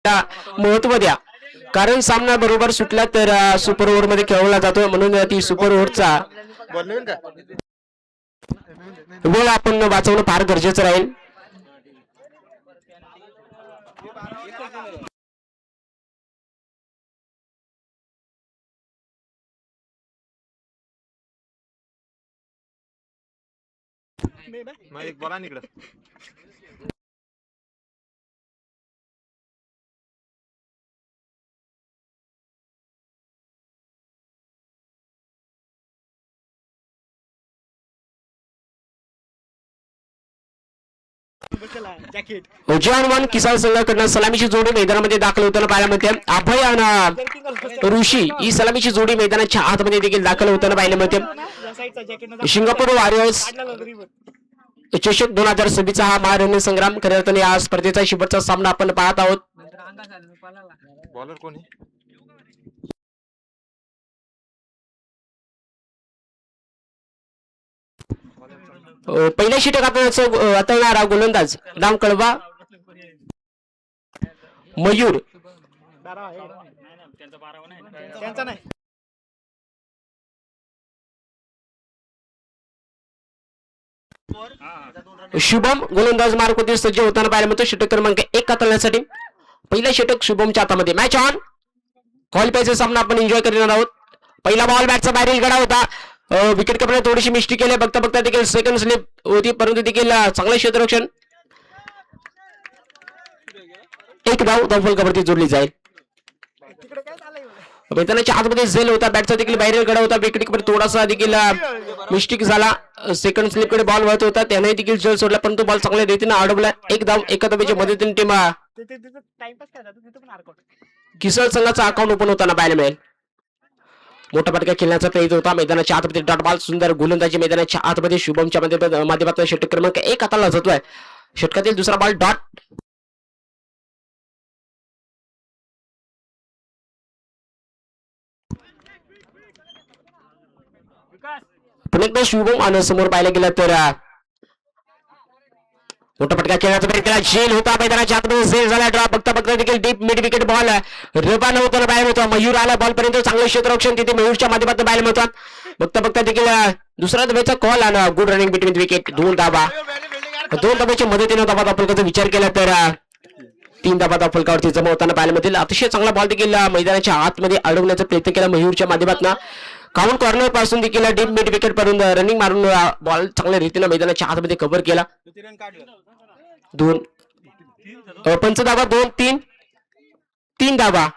महत्व द्या, कारण सामना बरोबर सुटला तर सुपर ओव्हर मध्ये खेळवला जातो, म्हणून ती सुपर ओव्हरचा वेळ आपण वाचवणं फार गरजेचं राहील. बोला निकडं. जॉन किसान संघाकडून सलामीची जोडी मैदानामध्ये दाखल होताना पाहायला मिळते. अभय आणि ऋषी ही सलामीची जोडी मैदानाच्या आतमध्ये देखील दाखल होताना पाहायला मिळते. सिंगापूर वॉरियर्स चषक 2026 हा महारण्य संग्राम खऱ्या अर्थाने या स्पर्धेचा शेवटचा सामना आपण पाहत आहोत. बॉलर कोण आहे? पहिल्या षटकात हाताळणारा गोलंदाज राम कळवा, मयूर शुभम गोलंदाज मार्क होते सज्ज होताना पाहायला मिळतो. षटक क्रमांक 1 हाताळण्यासाठी पहिला षटक शुभमच्या हातामध्ये. Match on. क्वालिफायचा सामना आपण एन्जॉय करणार आहोत. पहिला बॉल बॅटचा बाहेरील गडा होता. विकेट किपरने थोडीशी मिस्टेक केली. बघता बघता देखील सेकंड स्लिप होती, परंतु देखील चांगले क्षेत्ररक्षण. एक धाव धावफलकावरती जोडली जाईल. मैदानाच्या आतमध्ये झेल होता, बॅटचा देखील बाहेरील गडा होता. विकेट किपर थोडासा देखील मिस्टेक झाला. सेकंड स्लिप कडे बॉल वळत होता, त्याने देखील झेल सोडला, परंतु बॉल चांगल्या रीतीने अडवला. एक धाव एका धावेच्या मदतीने टीम किसल संघाचा अकाउंट ओपन होताना पाहायला मिळेल. मोठा फटका खेळण्याचा प्रयत्न होता. मैदानाच्या आतमध्ये डॉट बॉल सुंदर गोलंदाजी मैदानाच्या आतमध्ये शुभमच्या माध्यमातून षटक क्रमांक 1 हाताळला जातोय. षटकातील दुसरा बॉल डॉट. पुन्हा एकदा शुभम आणि समोर पाहायला गेलं तर मोठा फटका खेळण्याचा प्रयत्न केला. झेल होता मैदानाच्या आतमध्ये, झेल झाला. ड्रॉप. बघता बघता देखील डीप मिड विकेट बॉल रबान होताना बाहेर होता. मयूर आला बॉल पर्यंत, चांगलं क्षेत्ररक्षण तिथे मयूरच्या माध्यमातून बाहेर मिळतात. बघता बघता देखील दुसरा धावेचा कॉल आणि गुड रनिंग बिटवीन विकेट. 2 धावा. 2 धाब्याच्या मदतीने धावा धावफलकाचा विचार केला तर 3 धावा धावफलकावरती जमा होताना पाहायला मिळतील. अतिशय चांगला बॉल देखील मैदानाच्या आतमध्ये अडवण्याचा प्रयत्न केला मयूरच्या माध्यमातून. काउंट कॉर्नर पासून देखील डीप मिड विकेट पर्यंत रनिंग मारून बॉल चांगल्या रीतीने मैदानाच्या आतमध्ये कव्हर केला. 2 पंच धावा. 2-3 धावा.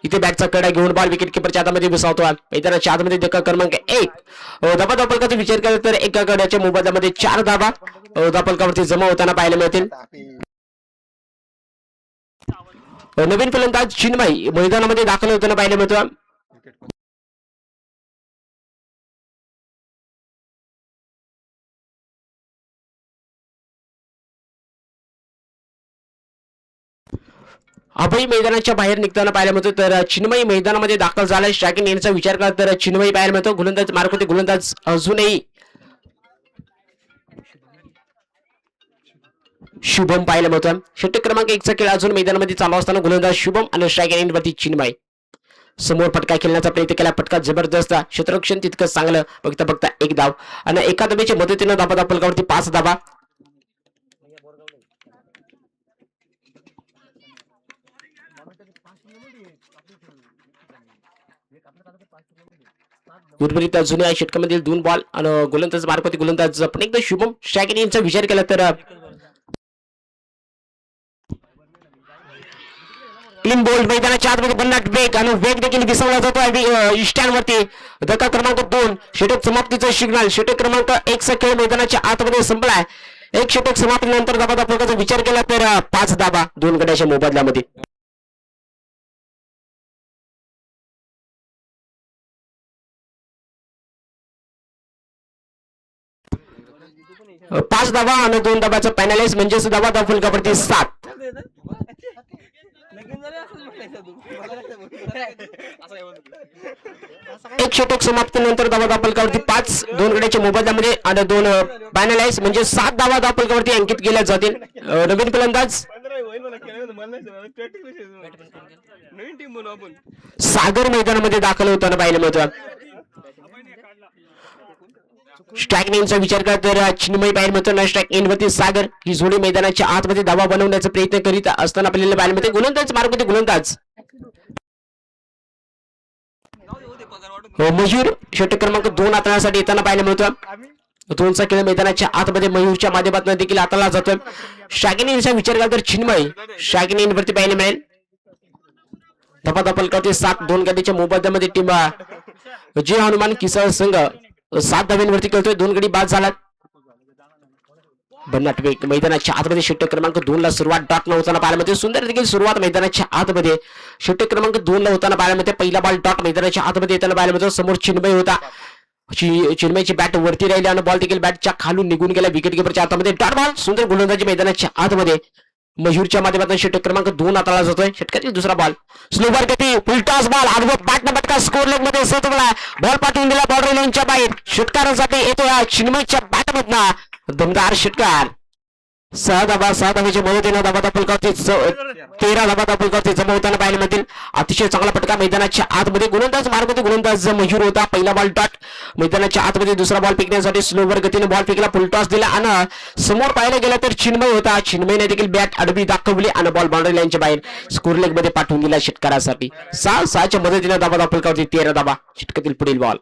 इथे बॅटचा कडा घेऊन बॉल विकेट किपरच्या हातामध्ये बसवतो. मैदानाच्या आतमध्ये धक्का क्रमांक 1. धावा धावफलकाचा विचार केला तर एका गड्याच्या मोबदल्यामध्ये 4 धावा धावफलकावरती जमा होताना पाहायला मिळतील. नवीन फलंदाज चिन्मय मैदानामध्ये दाखल होताना पाहायला मिळतो. अभय मैदानाच्या बाहेर निघताना पाहायला मिळतो, तर चिन्मय मैदानामध्ये दाखल झाला. स्ट्रायकिंग येण्याचा विचार केला तर चिन्मय पाहायला मिळतो. गोलंदाज मार्क होते. गोलंदाज अजूनही शुभम पाहायला मिळतो. षटक क्रमांक 1 चा खेळ अजून मैदानामध्ये चालू असताना गोलंदाज शुभम आणि स्ट्रायकिंग एंडवरती चिन्मय. समोर फटका खेळण्याचा प्रयत्न केला. फटका जबरदस्त. क्षेत्ररक्षण तितकं चांगलं. बघता बघता 1 धाव आणि एका धावेच्या मदतीने धावा धावफलकावरती 5 धावा. उर्वरित जुन्या षटकामधील 2 बॉल आणि गोलंदाज मार्क होते. गोलंदाज पण एकदा शुभम. स्ट्रायकिंग यांचा विचार केला तर क्लीन बोल्ड. मैदानाच्या आतमध्ये भन्नाट वेग आणि वेग देखील विसरला जातो स्टँडवरती. धक्का क्रमांक 2. षटक समाप्तीचा सिग्नल. षटक क्रमांक 1 चा खेळ मैदानाच्या आतमध्ये संपलाय. एक षटक समाप्तीनंतर धावा धावफलकाचा विचार केला तर 5 धावा 2 गड्याच्या मोबदल्यामध्ये. 5 धावा आणि 2 धावाचा पॅनलाइज म्हणजेच धावा धावफलकावरती 7. एक षटक समाप्तीनंतर धावा धावफलकावरती 5 2 गड्याच्या मोबदल्यामध्ये आणि 2 पॅनलाइज म्हणजे 7 धावा धावफलकावरती अंकित केल्या जातील. नवीन फलंदाज सागर मैदानामध्ये दाखल होताना पाहिलं मिळतं. स्ट्राईक नेमचा विचार करा तर चिन्मय पाहायला मिळतो ना. स्ट्राईक एंड वरती सागर ही जोडी मैदानाच्या आतमध्ये धावा बनवण्याचा प्रयत्न करीत असताना आपल्याला पाहायला मिळते. गोलंदाज मार्गमध्ये गोलंदाज मयूर षटक क्रमांक 2 हाताळण्यासाठी येताना पाहायला मिळतं. 2चा खेळ मैदानाच्या आतमध्ये मयूरच्या माध्यमातून देखील हाताळला जातोय. शागिनीचा विचार केला तर चिन्मय शागिनी वरती पाहायला मिळेल. धपाधपल करते 7-2 गतीच्या मोबदल्यामध्ये टीम जे हनुमान किसाळ संघ 7 धाब्यांवरती खेळतोय. 2 गडी बाद झाला. बन्नाट मैदानाच्या आतमध्ये षटक क्रमांक 2 ला सुरुवात डॉट न होताना पाहायला मिळते. सुंदर देखील सुरुवात मैदानाच्या आतमध्ये षटक क्रमांक 2 ला होताना पाहायला मिळते. पहिला बॉल डॉट मैदानाच्या आतमध्ये येताना पाहायला मिळतो. समोर चिन्मय होता. चिन्मयची बॅट वरती राहिली आणि बॉल देखील बॅटच्या खालून निघून गेला. विकेट किपरच्या आतमध्ये डॉट बॉल. सुंदर गोलंदाजी मैदानाच्या आतमध्ये मयूरच्या माध्यमातून षटक क्रमांक 2 हाताळला जातोय. षटकातील दुसरा बॉल स्लोवर गती उलटास बॉल आडवं बॅट बटका स्कोर लेग मध्ये सेटला बॉल पाठवून दिला बॉर्डर लाईनच्या बाहेर. षटकारासाठी येतो या चिन्मयच्या बॅटमधनं दमदार षटकार. 6 धाब्याच्या मदतीने धाबा फलकावरती 13 धाबा फलकावरती जमा होताना पाहायला मिळतील. अतिशय चांगला फटका मैदानाच्या आतमध्ये गोलंदाज मार्गमध्ये गोलंदाज मयूर होता. पहिला बॉल डॉट मैदानाच्या आतमध्ये दुसरा बॉल फेकण्यासाठी स्लोवर गतीने बॉल फेकला. फुलटॉस दिला आणि समोर पाहायला गेला तर चिन्मय होता. चिन्मयने देखील बॅट आडवी दाखवली आणि बॉल बाउंड्री लाईनच्या बाहेर स्कोर लेग मध्ये पाठवून दिला षटकारासाठी. 6-6च्या मदतीने धाबा फलकावरती 13 धाबा. षटकातील पुढील बॉल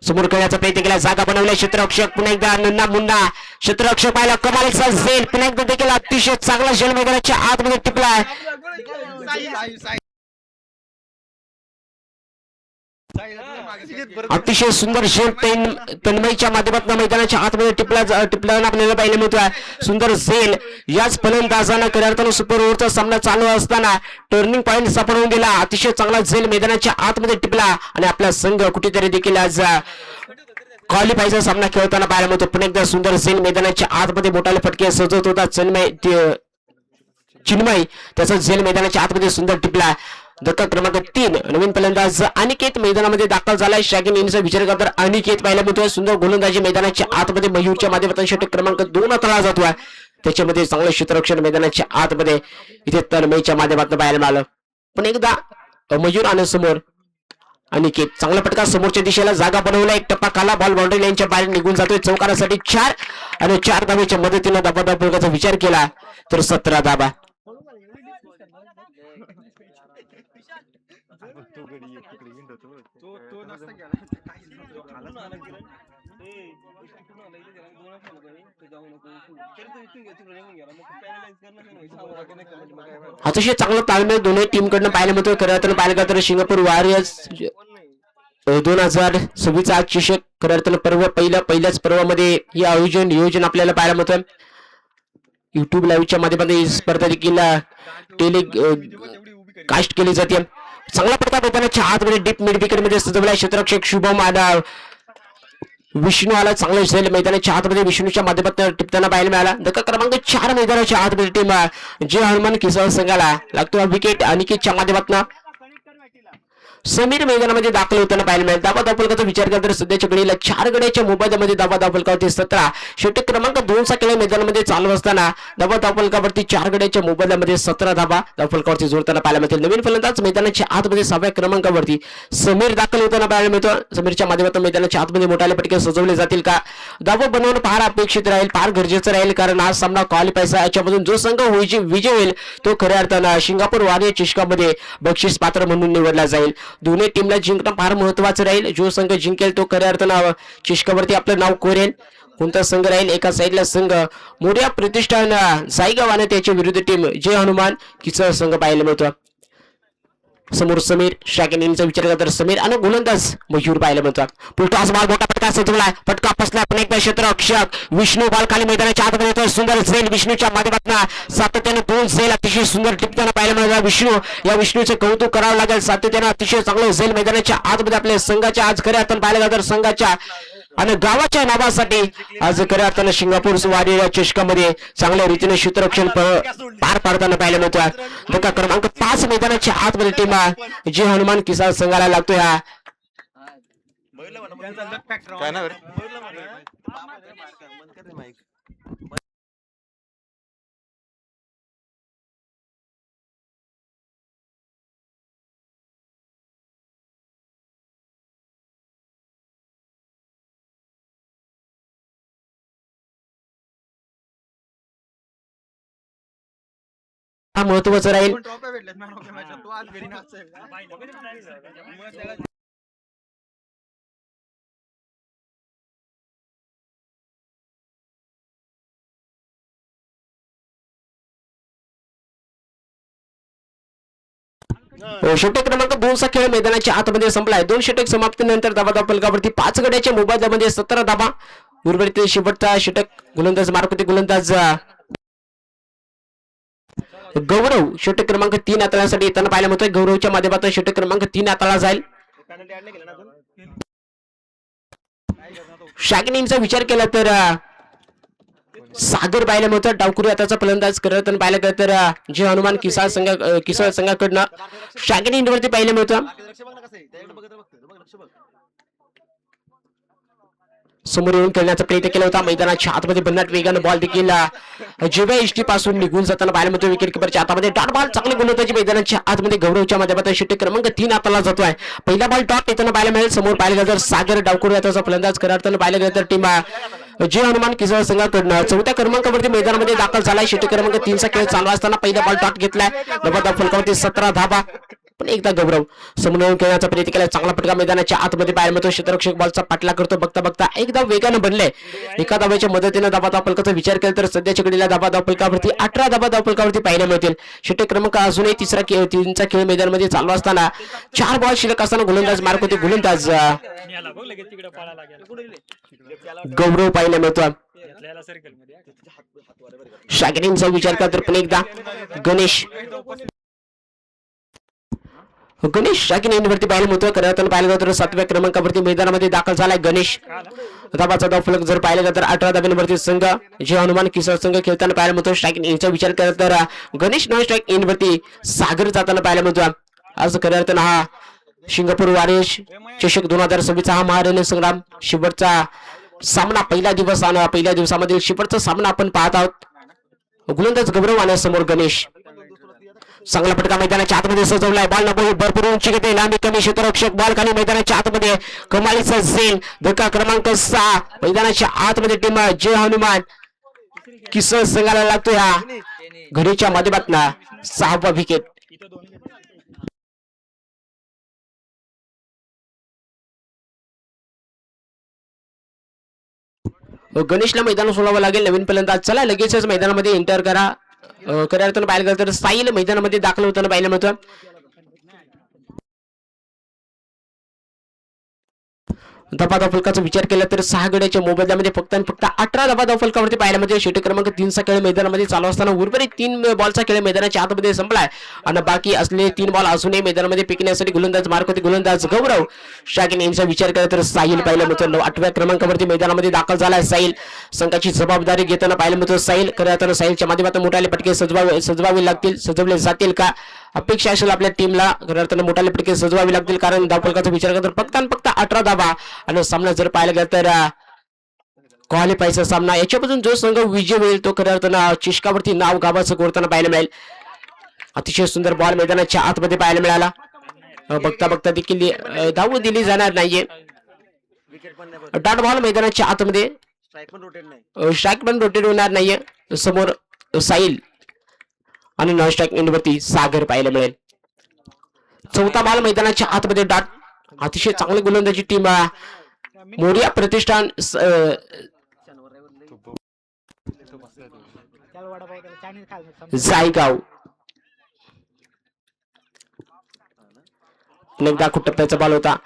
समोर खेळण्याचा प्रयत्न केला. जागा बनवल्या क्षेत्ररक्षक पुन्हा एकदा नन्ना मुन्ना क्षेत्ररक्षक पाहिला कमालीचा झेल पुन्हा एकदा देखील अतिशय चांगला झेल मैदानाच्या आतमध्ये टिपलाय. अतिशय सुंदर झेल तन्मयच्या माध्यमातून मैदानाच्या आतमध्ये टिपल्यानं आपल्याला पाहिलं मिळतोय. सुंदर झेल याच फलंदाजांना खऱ्या अर्थानं सुपर ओव्हरचा सामना चालू असताना टर्निंग पॉइंट सापडवून दिला. अतिशय चांगला झेल मैदानाच्या आतमध्ये टिपला आणि आपला संघ कुठेतरी देखील आज क्वालिफायचा सामना खेळताना पाहायला मिळतो. पुन्हा एकदा सुंदर झेल मैदानाच्या आतमध्ये मोठाले फटके सजवत होता चिन्मय त्याचा झेल मैदानाच्या आतमध्ये सुंदर टिपला. धक्का क्रमांक 3 नवीन फलंदाज अनिकेत मैदानामध्ये दाखल झालाय. शागिन यांचा विचार करता अनिकेत पाहायला मिळतोय. सुंदर गोलंदाजी मैदानाच्या आतमध्ये मयूरच्या माध्यमातून षटक क्रमांक 2 हाताळला जातोय. त्याच्यामध्ये चांगलं क्षेत्ररक्षण मैदानाच्या आतमध्ये इथे तन्मयच्या माध्यमातून पाहायला मिळालं. पण एकदा मयूर आणि समोर अनिकेत चांगला फटका समोरच्या दिशेला जागा बनवला. एक टप्पा खाला बॉल बाउंड्री लाईनच्या बाहेर निघून जातोय. चौकारासाठी 4 आणि 4 धाब्याच्या मदतीने धाबाचा विचार केला तर 17 धाबा. अतिशय चांगला ताळमेळ दोन्ही टीम कडनं पाहायला मिळतोय. खऱ्या अर्थानं पाहिलं तर सिंगापूर वॉरियर्स 2026 चषक खऱ्या अर्थानं पर्व पहिल्याच पर्वामध्ये हे नियोजन आपल्याला पाहायला मिळतं. युट्यूब लाईव्हच्या माध्यमातून ही स्पर्धा देखील कास्ट केली जाते. चांगला फटका मैदानाच्या आतमध्ये डीप मिड विकेट मध्ये सजवला. क्षेत्ररक्षक शुभम आणि विष्णू आला. चांगले झेल मैदानाच्या आतमध्ये विष्णूच्या माध्यमातून टिपताना पाहायला मिळाला. धक्का क्रमांक 4 मैदानाच्या आतमध्ये टीम जे हनुमान किसाळ संघाला लागतो विकेट अनिकेतच्या माध्यमातून. समीर मैदानामध्ये दाखल होताना पाहायला मिळेल. धाबा फलकाचा विचार केला तर सध्याच्या घडीला 4 गड्याच्या मोबाईलमध्ये धाबा फलकावरती 17. षटक क्रमांक 2चा खेळ मैदानामध्ये चालू असताना धाबा फलकावरती 4 गड्याच्या मोबाईलमध्ये 17 धाबा फलकावरती जोडताना पाहायला मिळतील. नवीन फलंदाज मैदानाच्या आतमध्ये 6व्या क्रमांकावरती समीर दाखल होताना पाहायला मिळतो. समीरच्या माध्यमातून मैदानाच्या आतमध्ये मोठाले फटके सजवले जातील का धाबा बनवणं फार अपेक्षित राहील, फार गरजेचं राहील. कारण हा सामना क्वालिफायचा. याच्यामधून जो संघ विजय होईल तो खऱ्या अर्थानं सिंगापूर वॉरियर चषकामध्ये बक्षीस पात्र म्हणून निवडला जाईल. दोन्ही टीमला जिंकणं फार महत्वाचं राहील. जो संघ जिंकेल तो खऱ्या अर्थानं चषकावरती आपलं नाव कोरेल. कोणता संघ राहील एका साईडला संघ मोठ्या प्रतिष्ठान साईगाव आणि त्याच्या विरुद्ध टीम जय हनुमान किसाळ संघ पाहायला मिळतो. समोर समीर शाकिन यांचा विचार केला तर समीर आणि गोलंदाज मयूर पाहायला मिळतात. पुलटॉस बॉल मोठा फटका सजवलाय. फटका फसला. पण एकदा क्षेत्ररक्षक विष्णू बॉल खाली मैदानाच्या आतमध्ये येतोय. सुंदर झेल विष्णूच्या माध्यमातून सातत्याने 2 झेल अतिशय सुंदर टिपताना पाहायला मिळाला. विष्णू या विष्णूचे कौतुक करावं लागेल. सातत्याने अतिशय चांगलं झेल मैदानाच्या आतमध्ये आपल्या संघाच्या आज खऱ्या अर्थानं पाहायला गेलं तर संघाच्या आणि गावाच्या नावासाठी आज खऱ्या अर्थानं सिंगापूर वॉरियर चषकामध्ये चांगल्या रीतीने क्षेत्ररक्षण पार पाडताना पाहायला मिळतोय. धक्का क्रमांक 5 मैदानाच्या आतमध्ये टीम जे हनुमान किसाळ संघाला लागतोय. हा काय ना महत्वाचं राहील. ट्रॉफ्या भेटल्यात मॅन ऑफ द मॅच तो आज घरी नाचेल. षटक क्रमांक 2 चा खेळ मैदानाच्या आतमध्ये संपलाय. 2 षटक समाप्तीनंतर धावा फलकावरती 5 गड्याच्या मोबदल्यामध्ये 17 धावा. उर्वरित शेवटचा षटक गोलंदाज मारुती गोलंदाज गौरव षटक क्रमांक 3 हाताळण्यासाठी येताना पाहायला मिळतोय. गौरवच्या माध्यमातून षटक क्रमांक 3 हाताळला जाईल. शाकिनींचा विचार केला तर सागर पाहायला मिळतो. डावकुरी हाताचा फलंदाज करताना पाहायला गेलं तर जे हनुमान किसाळ संघाकडनं शाकिनीवरती पाहायला मिळतं. समोर येऊन खेळण्याचा प्रयत्न केला होता. मैदानाच्या आतमध्ये भन्नाट वेगानं बॉल देखील जेव्हा एसटी पासून निघून जाताना पाहायला मिळतो. विकेट किपरच्या हातामध्ये डॉट बॉल चांगली गोलंदाजी मैदानाच्या आतमध्ये गौरवच्या माध्यमातून षटक क्रमांक 3 हाताला जातोय. पहिला बॉल टॉप येताना पाहायला मिळेल. समोर पाहायला गेलं तर सागर डावकुरी हाताचा फलंदाज करताना पाहायला गेलं तर टीम जे हनुमान किसाळ संघाकडनं 4थ्या क्रमांकावरती मैदानामध्ये दाखल झालाय. षटक क्रमांक 3 चा खेळ चालू असताना पहिला बॉल टॉप घेतलाय. धावा फलकावरती 17 धावा. पण एकदा गौरव समोरून खेळण्याचा प्रयत्न केला. चांगला फटका मैदानाच्या आतमध्ये पाहायला मिळतो. क्षेत्ररक्षक बॉलचा पाठला करतो. बघता बघता एकदा वेगानं बनले. एका धाव्याच्या मदतीनं धावा फलकाचा विचार केला तर सध्याच्या घडीला धावा फलकावरती 18 धावा फलकावरती पाहायला मिळतील. षटक क्रमांक अजूनही 3चा खेळ मैदानामध्ये चालू असताना 4 बॉल शिल्लक असताना गोलंदाज मार्क होते. गोलंदाज गौरव पाहायला मिळतो. शाकिनींचा विचार केला तर पण एकदा गणेश शाकिनीवरती पाहायला मिळतोय. करताना पाहिलं गेलं तर 7व्या क्रमांकावरती मैदानामध्ये दाखल झालाय गणेश. धावाचा फलक जर पाहिला गेला तर 18 धाब्यांवरती संघ जे हनुमान किसाळ संघ खेळताना पाहायला मिळतो. शाकिनीचा विचार केला तर गणेश नॉन स्ट्राईक इनवरती सागर जाताना पाहायला मिळतो. आज करताना हा सिंगापूर वारिस चषक 2026 हा महारण संग्राम शेवटचा सामना पहिल्या दिवसामधील शेवटचा सामना आपण पाहत आहोत. गोलंदाज गौरव आणि समोर गणेश. चांगला फटका मैदानाच्या आतमध्ये सजवलाय. बॉल नको भरपूर उंची घेते. लांबी कमी. क्षेत्ररक्षक बॉल खाली मैदानाच्या आतमध्ये कमालीचा झेल. धक्का क्रमांक 6 मैदानाच्या आतमध्ये टीम जय हनुमान किसाळ संघाला लागतोय. हा घडीच्या माध्यमातून 6वा विकेट. गणेशला मैदान सोडावं लागेल. नवीन फलंदाज चला लगेचच मैदानामध्ये एंटर करा. खऱ्या पाहिलं गेलं तर साईल मैदानामध्ये दाखल होताना पाहायला मिळतं. धावा फलकाचा विचार केला तर 6 गड्याच्या मोबदल्यामध्ये फक्त 18 धावा फलकावरती पाहायला मिळते. षटक क्रमांक 3 चा खेळ मैदानामध्ये चालू असताना उर्वरित 3 बॉलचा खेळ मैदानाच्या आतमध्ये संपलाय आणि बाकी असलेले 3 बॉल अजूनही मैदानामध्ये पिकण्यासाठी गोलंदाज मार्क होते. गोलंदाज गौरव शाकिनी यांचा विचार केला तर साईल पाहायला मिळतो. 8व्या क्रमांकावरती मैदानामध्ये दाखल झालाय. साईल संघाची जबाबदारी घेताना पाहायला मिळतो. साईल खऱ्या साईलच्या माध्यमातून मोठाले पटके सजवावे लागतील. सजवले जातील का अपेक्षा असेल आपल्या टीमला. खऱ्या मोठाले पटके सजवावे लागतील कारण धावफलकाचा विचार केला तर फक्त 18 धावा आणि सामना जर पाहायला गेला तर क्वालिफायचा सामना. याच्यापासून जो संघ विजय होईल तो खऱ्या अर्थानं चिष्कावरती नाव गावाचं कोरताना पाहायला मिळेल. अतिशय सुंदर बॉल मैदानाच्या आतमध्ये पाहायला मिळाला. बघता बघता देखील धाव दिली जाणार नाहीये. डॉट बॉल मैदानाच्या आतमध्ये स्ट्राईक पण रोटेट होणार नाहीये. समोर साईल आणि नॉन स्ट्राईक एंडवरती सागर पाहायला मिळेल. 4था बॉल मैदानाच्या आतमध्ये डॉट. अतिशय चांगली गोलंदाजी टीम मोरिया प्रतिष्ठान जायगाव. एकदा कुठ्टप्प्याचा बॉल होता.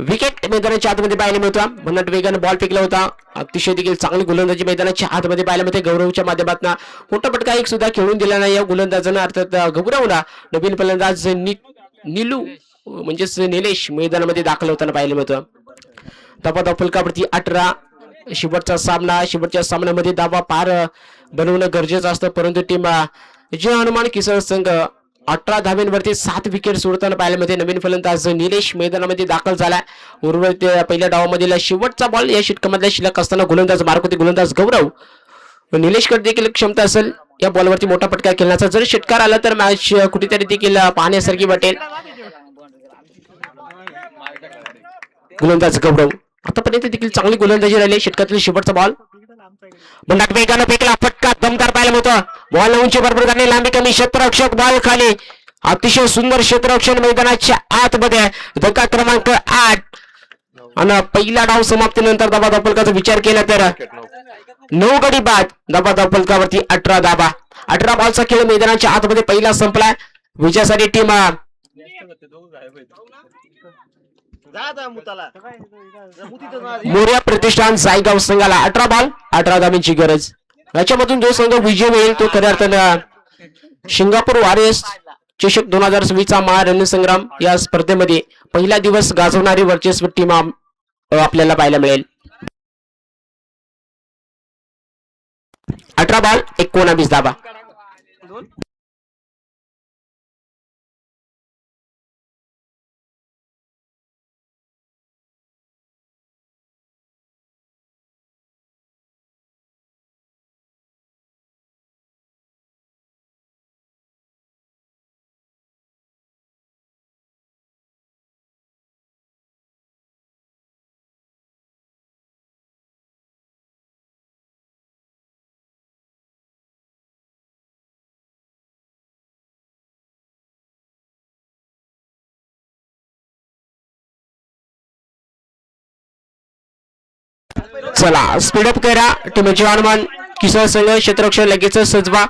विकेट मैदानाच्या आतमध्ये पाहायला मिळतो. भन्नाट वेगाने बॉल फेकला होता. अतिशय देखील चांगली गोलंदाजी मैदानाच्या आतमध्ये पाहायला मिळते. गौरवच्या माध्यमातून मोठा पटका एक सुद्धा खेळून दिला नाही या गोलंदाजानं. अर्थात गौरवला नवीन फलंदाज निलू म्हणजेच निलेश मैदानामध्ये दाखल होताना पाहायला मिळतं. धावा फलकावरती 18. शेवटचा सामना. शेवटच्या सामन्यामध्ये धावा पार बनवणं गरजेचं असतं परंतु टीम जे हनुमान किसाळ संघ 18 धाव्यांवरती 7 विकेट सोडताना पाहायला मिळते. नवीन फलंदाज निलेश मैदानामध्ये दाखल झाला. उर्वरित पहिल्या डावामधील शेवटचा बॉल या षटकामधला शिल्लक असताना गोलंदाज मार्क होते. गोलंदाज गौरव. निलेशकडे देखील क्षमता असेल या बॉलवरती मोठा फटका खेळण्याचा. जर षटकार आला तर मॅच कुठेतरी देखील पाहण्यासारखी वाटेल. गोलंदाज गौरव आतापर्यंत देखील चांगली गोलंदाजी राहिली. षटकातील शेवटचा बॉल बंडाक वेगानं फेकला, फटका दमदार पाहायला मिळतो. बॉल उंची भरपूर करणे, लांबी कमी, क्षेत्ररक्षक बॉल खाली. अतिशय सुंदर क्षेत्ररक्षण मैदानाच्या आतमध्ये. धक्का क्रमांक 8 आणि पहिला डाव समाप्तीनंतर धाबा फलकाचा विचार केला तर 9 गडी बाद. धाबा फलकावरती 18 धाबा. 18 बॉलचा खेळ मैदानाच्या आतमध्ये पहिला संपलाय. विजयासाठी टीम मोर्या प्रतिष्ठान जायगाव संघाला 18 बॉल 18 धावांची गरज. याच्यामधून जो संघ विजय मिळेल तो खऱ्या अर्थानं सिंगापूर वॉरियर्स चषक 2026 चा महारणसंग्राम या स्पर्धेमध्ये पहिला दिवस गाजवणारी वर्चस्व टीम आपल्याला पाहायला मिळेल. 18 बॉल 19 धावा. चला स्पीडअप करा. टीमचे हनुमान किसन संघ क्षेत्ररक्षण लगेच सजवा.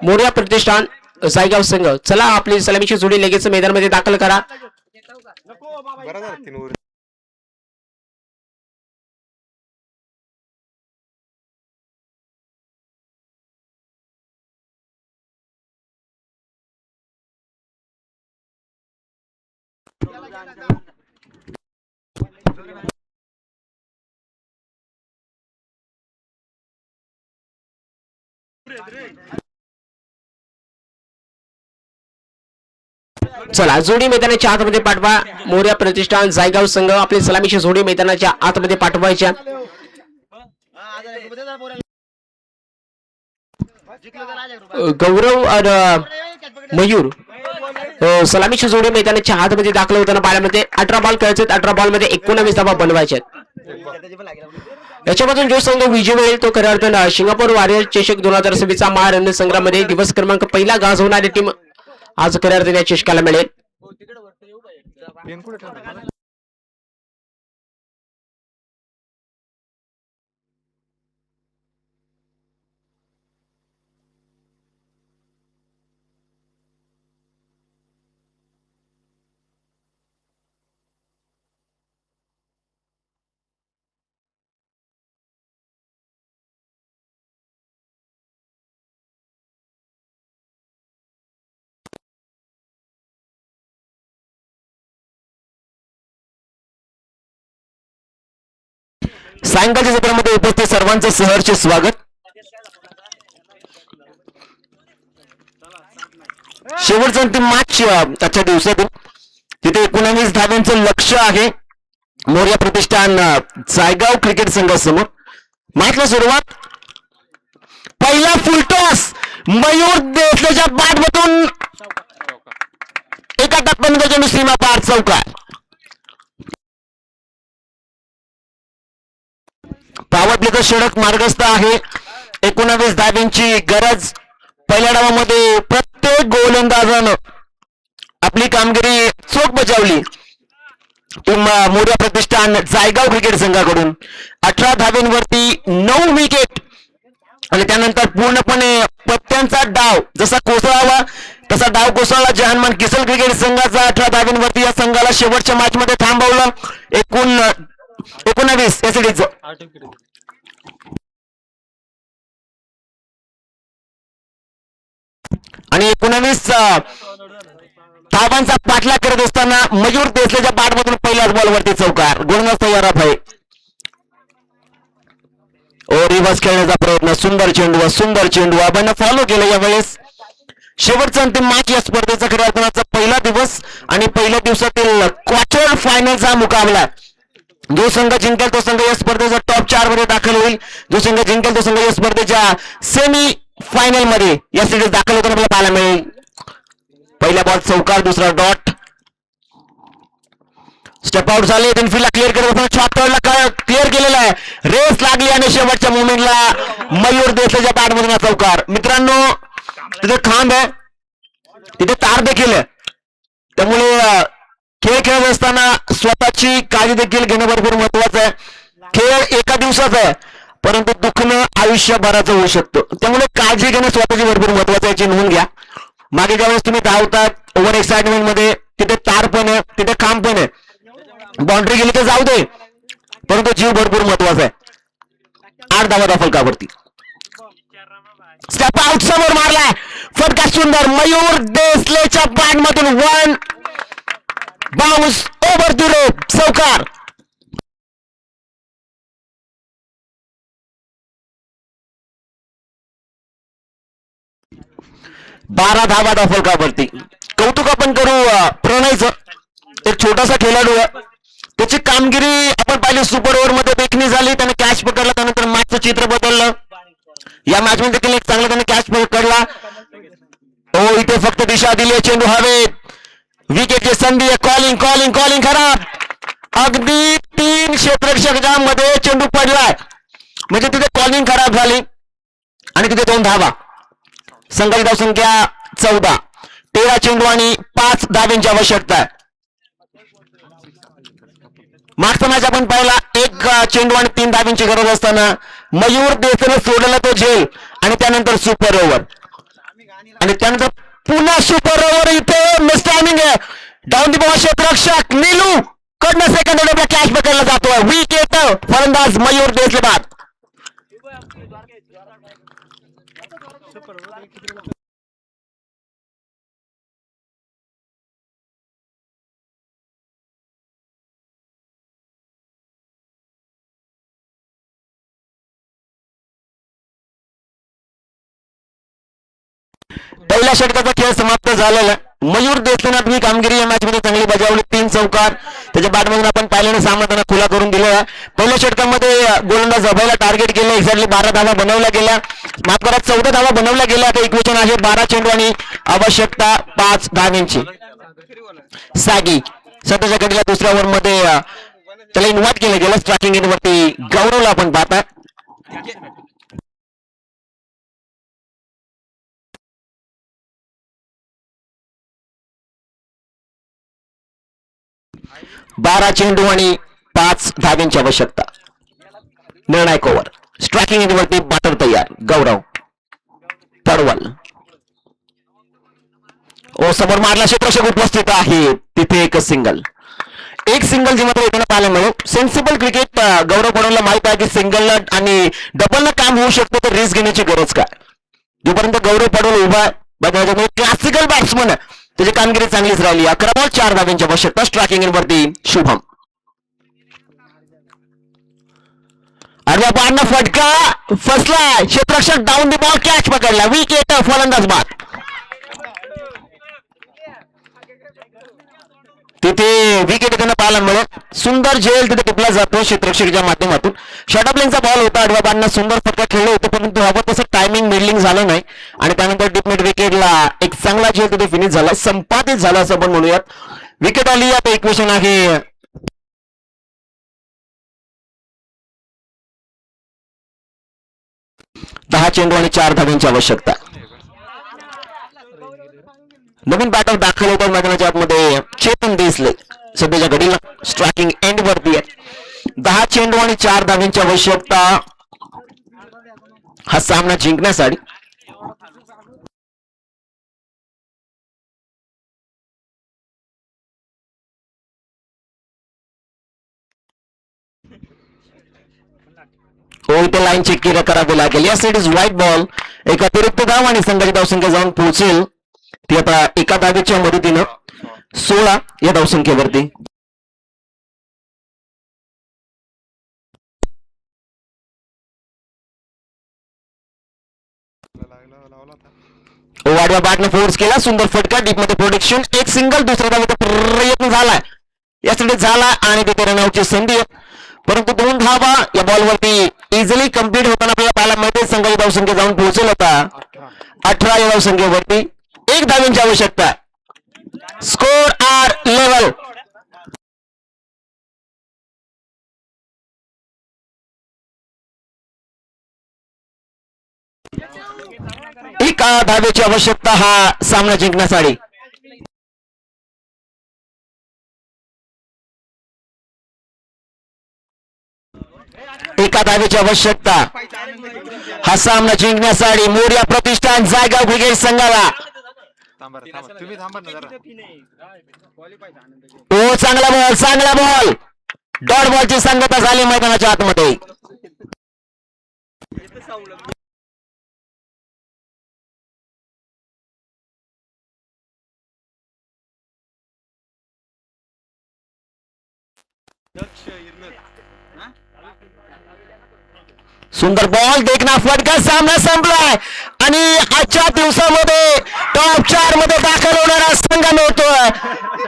मोर्या प्रतिष्ठान जायगाव संघ चला आपली सलामीची जोडी लगेच मैदानामध्ये दाखल करा. चला जोडी मैदानाच्या आतमध्ये पाठवा. मोर्या प्रतिष्ठान जायगाव संघ आपली सलामीची जोडी मैदानाच्या आतमध्ये पाठवायच्या. गौरव आणि मयूर सलामीची जोडी मैदानाच्या आतमध्ये दाखल होताना पाहायला मिळते. 18 बॉल खेळायचे. 18 बॉल मध्ये 19 धावा बनवायच्या. याच्यामधून जो संघ विजय मिळेल तो खऱ्या अर्थानं सिंगापूर वॉरियर्स चषक 2026 चा महारणसंग्रामध्ये दिवस क्रमांक पहिला गाजवणारी टीम आज खऱ्या अर्थाने या चषकाला मिळेल. सायंकाळच्या सत्रामध्ये उपस्थित सर्वांचं सहर्ष स्वागत. शेवटचा अंतिम मॅच आजच्या दिवसातून तिथे 19 धावांचं लक्ष आहे मोर्या प्रतिष्ठान जायगाव क्रिकेट संघासमोर. मॅचला सुरुवात. पहिला फुलटॉस मयूर देशच्या बॅटमधून एका टप्प्यानंतर चेंडू सीमा पार चौकार. पॉवर प्लेचा षटक मार्गस्थ आहे. 19 धावांची गरज. पहिल्या डावामध्ये प्रत्येक गोलंदाजानं आपली कामगिरी चोख बजावली. टीम मोर्या प्रतिष्ठान जायगाव क्रिकेट संघाकडून 18 धावांवरती 9 विकेट आणि त्यानंतर पूर्णपणे पत्त्यांचा डाव जसा कोसळावा तसा डाव कोसळला. जहानमान किसल क्रिकेट संघाचा 18 धावांवरती या संघाला शेवटच्या मॅच मध्ये थांबवलं. 19 यासाठीच आणि 19 धावांचा पाठलाग करत असताना मयूर देसलेच्या बॅटमधून पहिल्याच बॉलवरती चौकार. गोलंदाज तयार आहे. रिव्हर्स खेळण्याचा प्रयत्न. सुंदर चेंडू आपण फॉलो केलं यावेळेस. शेवटचा अंतिम मॅच या स्पर्धेचा खऱ्या अर्थाचा पहिला दिवस आणि पहिल्या दिवसातील क्वार्टर फायनलचा मुकाबला. जो संघ जिंकेल तो संघ या स्पर्धेचा टॉप 4 मध्ये दाखल होईल. जो संघ जिंकेल तो संघ या स्पर्धेच्या सेमी फायनल मध्ये या सिरीज दाखल होताना आपल्याला पाहायला मिळेल. पहिला बॉल चौकार, दुसरा डॉट. स्टेप आउट झाले, इनफिल्डला क्लिअर करत असताना शॉर्ट क्लिअर केलेला आहे. रेस लागली आणि शेवटच्या मुवमेंटला मयूर देसाईच्या बॅटमधून हा चौकार. मित्रांनो तिथे खांब आहे, तिथे तार देखील आहे, त्यामुळे खेळ खेळत असताना स्वतःची काळजी देखील घेणं भरपूर महत्वाचं आहे. खेळ एका दिवसाचा आहे, परंतु दुखणं आयुष्यभराचं होऊ शकतं, त्यामुळे काळजी घेणं स्वतःची भरपूर महत्वाचं, याची नोंद घ्या. मागे ज्यावेळेस तुम्ही धावतात ओव्हर एक्साइटमेंट मध्ये, तिथे तार पण आहे, तिथे खांब पण आहे. बाउंड्री गेली तर जाऊ दे, परंतु जीव भरपूर महत्वाचा आहे. 8 धावा फलकावरती. स्टेप आउट समोर मारलाय, फटका सुंदर मयूर देसलेच्या बॅट मधून 1 बाउन्स ओव्हर द रोप, चौकार. बारा धावा फलकावरती. कौतुक आपण करू प्रणयचं, एक छोटासा खेळाडू आहे, त्याची कामगिरी आपण पाहिली सुपर ओव्हर मध्ये देखणी झाली, त्याने कॅच पकडला, त्यानंतर मॅचचं चित्र बदललं. या मॅच मध्ये देखील एक चांगला त्याने कॅच पकडला. हो, इथे फक्त दिशा दिली, चेंडू हवेत, विकेटची संधी आहे. कॉलिंग कॉलिंग कॉलिंग खराब, अगदी 3 क्षेत्ररक्षकांमध्ये चेंडू पडलाय, म्हणजे तिथे कॉलिंग खराब झाली आणि तिथे 2 धावा. संघाची धावसंख्या 14, 13 चेंडू आणि 5 धाब्यांची आवश्यकता आहे. मागचा मॅच आपण पाहिला, 1 चेंडू आणि 3 धाब्यांची गरज असताना मयूर देसाईने सोडलेला तो झेल आणि त्यानंतर सुपर ओव्हर आणि त्यानंतर पुन्हा सुपर ओव्हर. इथे मिस टायमिंग आहे, डाऊन दी बॉल क्षेत्ररक्षक नीलू कडनं सेकंड ओव्हरला कॅच पकडला जातोय. विकेट, फलंदाज मयूर देसले बाद. पहिल्या षटकाचा खेळ समाप्त झालेला. मयूर देसलेने आपली कामगिरी या मॅच मध्ये चांगली बजावली, 3 चौकार त्याच्या बॅटमधून आपण पाहिल्याने सामना त्यांना खुला करून दिलेला. पहिल्या षटकामध्ये गोलंदाज अभयला टार्गेट केलं, एक्झॅक्टली 12 धावा बनवल्या गेल्या, माफ करा 14 धावा बनवल्या गेल्या. आता इक्वेशन आहे 12 चेंडू आणि आवश्यकता 5 धाव्यांची. सागी सध्याच्या घडीला दुसऱ्या ओव्हर मध्ये त्याला इन्व्हाइट केलं गेलं स्ट्रायकिंग एंड वरती. गौरवला आपण पाहता, बारा चेंडू आणि 5 धाब्यांची आवश्यकता. निर्णायक ओव्हर, स्ट्रायकिंग एंड वरती बॅटर तयार. गौरव पडवल, ओ समोर मारला, क्षेत्ररक्षक उपस्थित आहे, तिथे एक सिंगल जी मात्र येताना पाहायला मिळेल. सेन्सिबल क्रिकेट गौरव पडवलला माहित आहे की सिंगल आणि डबल काम होऊ शकतं, तर रिस्क घेण्याची गरज काय. जोपर्यंत गौरव पडवल उभा क्लासिकल बॅट्समन आहे, त्याची कामगिरी चांगलीच राहिली. 11 बॉल 4 धाब्यांची आवश्यकता. स्ट्रायकिंग एंड वरती शुभम. आडव्या बॉलना फटका फसला, क्षेत्ररक्षक डाऊन दी बॉल कॅच पकडला. विकेट, फलंदाज बाद. तिथे विकेट त्यांना पाहायला मिळत. सुंदर झेल तिथे टिपला जातो क्षेत्ररक्षकाच्या माध्यमातून. शॉर्टअपलिंगचा बॉल होता, आडव्या बॉलना सुंदर फटका खेळलं होतं, परंतु हवं तसं टायमिंग मिडलिंग झालं नाही आणि त्यानंतर डीप मिड विकेटला एक चांगला झेल तिथे फिनिश झाला, संपादित झाला असं आपण म्हणूयात. विकेट आली. आता इक्वेशन आहे 10 चेंडू आणि 4 धाब्यांची आवश्यकता. नवीन बॅटर दाखल होतात मैदानाच्या आतमध्ये चेतन देसले सध्याच्या घडीला स्ट्रायकिंग एंड वरती आहे. 10 चेंडू आणि 4 धाब्यांची आवश्यकता हा सामना जिंकण्यासाठी. इथे लाईन चेक करावी लागेल. या साईड इज व्हाईट बॉल. एक अतिरिक्त धाव आणि संघाची धावसंख्या जाऊन पोहोचेल ती आता एका धावेच्या मदतीनं 16 या धावसंख्येवरती. वाडवा बॅटने फोर्स केला, सुंदर फटका, डीप मध्ये प्रोटेक्शन, एक सिंगल, दुसरा धावेचा प्रयत्न झालाय यासाठी झाला आणि तिथे रनआउटची संधी. परंतु 2 धावा या बॉलवरती इझिली कम्प्लीट होताना आपल्याला पाहायला मिळते. संघाची धावसंख्या जाऊन पोहोचेल होता 18 या धावसंख्येवरती. 1 धाव्यांची आवश्यकता. Score are level. एका धावेची आवश्यकता हा सामना जिंकण्यासाठी. एका धावेची आवश्यकता हा सामना जिंकण्यासाठी मोर्या प्रतिष्ठान जायगाव क्रिकेट संघाला. तुम्ही थांबा ना जरा. ओ चांगला बॉल डॉट बॉलची सांगता झाली मैदानाच्या आतमध्ये. सुंदर बॉल देखना फटका सामना संपलाय आणि आजच्या दिवसामध्ये टॉप 4 मध्ये दाखल होणारा संघ मिळतोय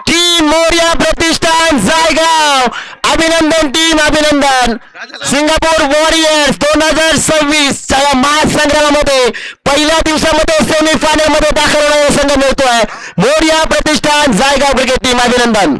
टीम मोर्या प्रतिष्ठान जायगाव. अभिनंदन टीम अभिनंदन. सिंगापूर वॉरियर्स 2026 च्या महासंग्रामामध्ये पहिल्या दिवसामध्ये सेमीफायनल मध्ये दाखल होणारा संघ मिळतोय मोर्या प्रतिष्ठान जायगाव क्रिकेट टीम अभिनंदन.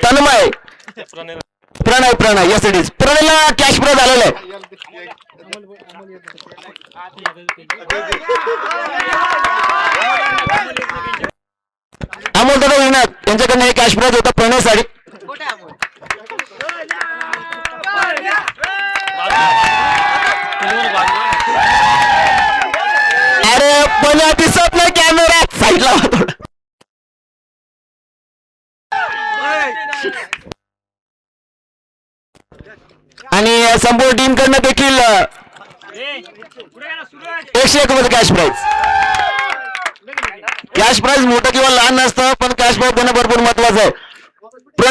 Tanmay Pranay yes it is. प्रणयला कॅश प्रो झालेलं आहे. अमोल दादा विनर यांच्याकडनं हे कॅश प्राइज होतं प्रणयसाठी. अरे पण दिसत नाही कॅमेरा साईडला थोडं. आणि संपूर्ण टीम कडनं देखील 101 मध्ये कॅश प्राइज. कॅश प्राइज मोठं किंवा लहान नसतं पण कॅश प्राइज देणं भरपूर महत्वाचं आहे.